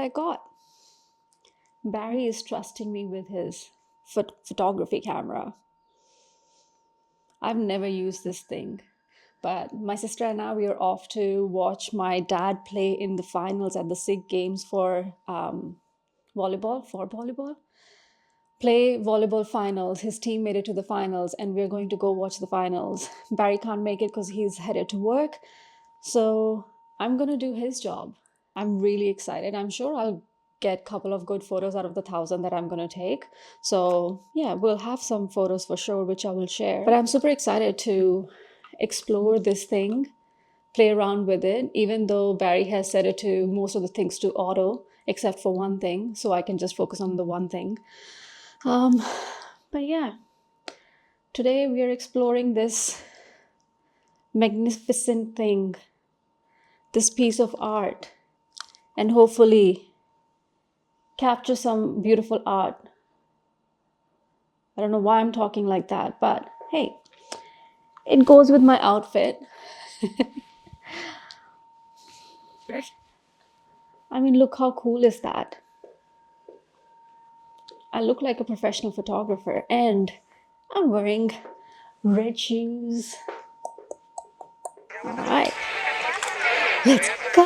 I got. Barry is trusting me with his photography camera. I've never used this thing, but my sister and I, we are off to watch my dad play in the finals at the Sikh Games for volleyball. Play volleyball finals. His team made it to the finals, and we're going to go watch the finals. Barry can't make it because he's headed to work. So I'm going to do his job. I'm really excited. I'm sure I'll get a couple of good photos out of the 1,000 that I'm going to take. So yeah, we'll have some photos for sure, which I will share. But I'm super excited to explore this thing, play around with it, even though Barry has set it to most of the things to auto, except for one thing. So I can just focus on the one thing. But yeah, today we are exploring this magnificent thing, this piece of art, and hopefully capture some beautiful art. I don't know why I'm talking like that, but hey, it goes with my outfit. I mean, look how cool is that? I look like a professional photographer, and I'm wearing red shoes. All right, let's go.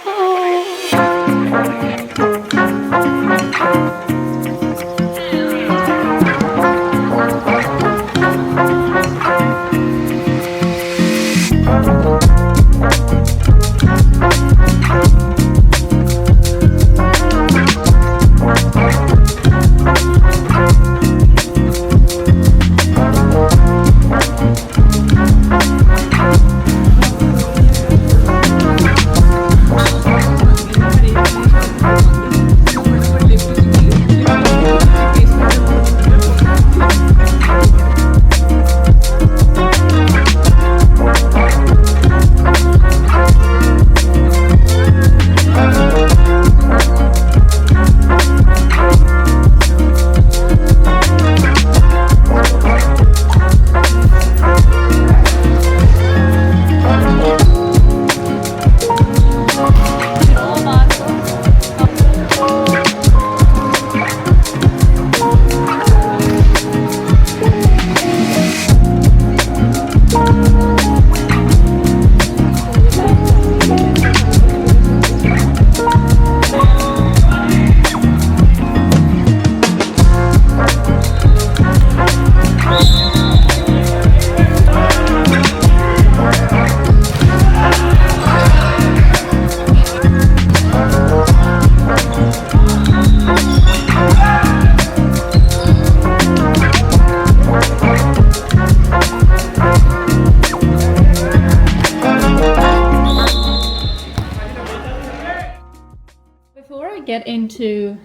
Before I get into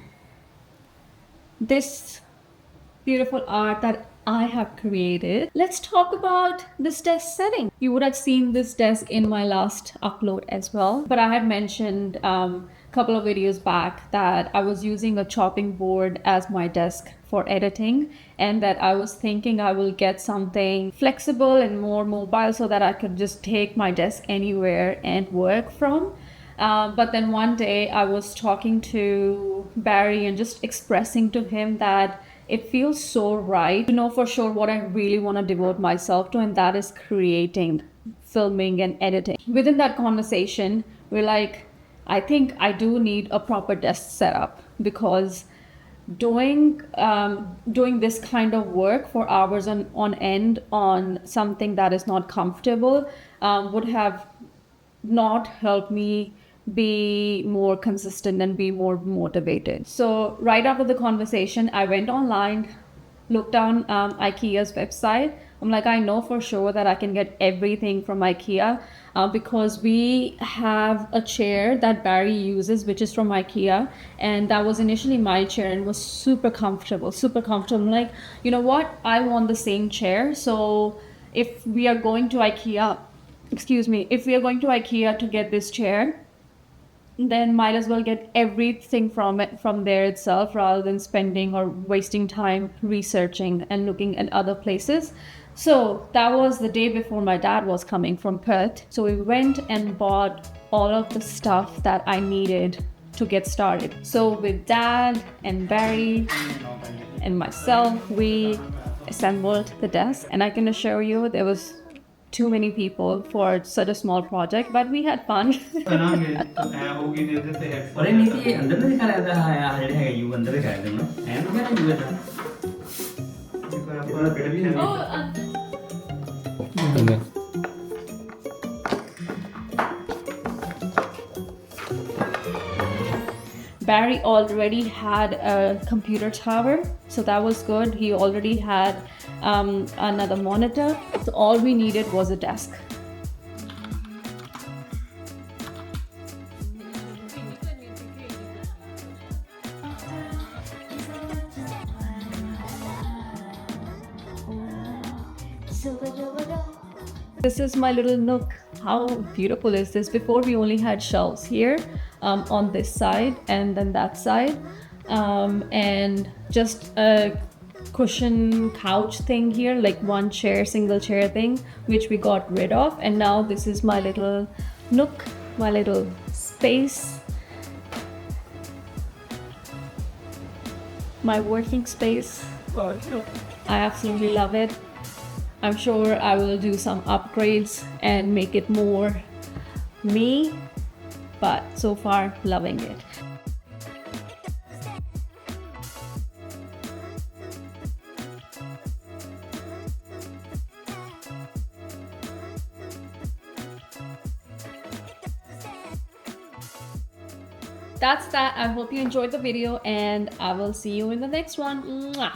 this beautiful art that I have created, let's talk about this desk setting. You would have seen this desk in my last upload as well, but I had mentioned a couple of videos back that I was using a chopping board as my desk for editing, and that I was thinking I will get something flexible and more mobile so that I could just take my desk anywhere and work from. But then one day I was talking to Barry and just expressing to him that it feels so right to know for sure what I really want to devote myself to, and that is creating, filming, and editing. Within that conversation, we're like, I think I do need a proper desk setup, because doing this kind of work for hours on end on something that is not comfortable would have not helped me be more consistent and be more motivated. So right after the conversation, I went online, looked on IKEA's website. I'm like, I know for sure that I can get everything from IKEA because we have a chair that Barry uses, which is from IKEA, and that was initially my chair and was super comfortable. I'm like, you know what? I want the same chair. So if we are going to IKEA to get this chair, then might as well get everything from there itself, rather than spending or wasting time researching and looking at other places. So that was the day before my dad was coming from Perth. So we went and bought all of the stuff that I needed to get started. So with Dad and Barry and myself, we assembled the desk, and I can assure you there was too many people for such a small project, but we had fun. और ये नीति अंदर नहीं दिखा रहा था यार head है यू अंदर दिखा रहा था ना एंड क्या नहीं हुआ था Barry already had a computer tower, so that was good. He already had another monitor, so all we needed was a desk. This is my little nook. How beautiful is this? Before we only had shelves here on this side and then that side, and just a cushion couch thing here, like one chair, single chair thing, which we got rid of. And now this is my little nook, my little space, my working space. I absolutely love it. I'm sure I will do some upgrades and make it more me, but so far loving it. That's that. I hope you enjoyed the video, and I will see you in the next one. Mwah.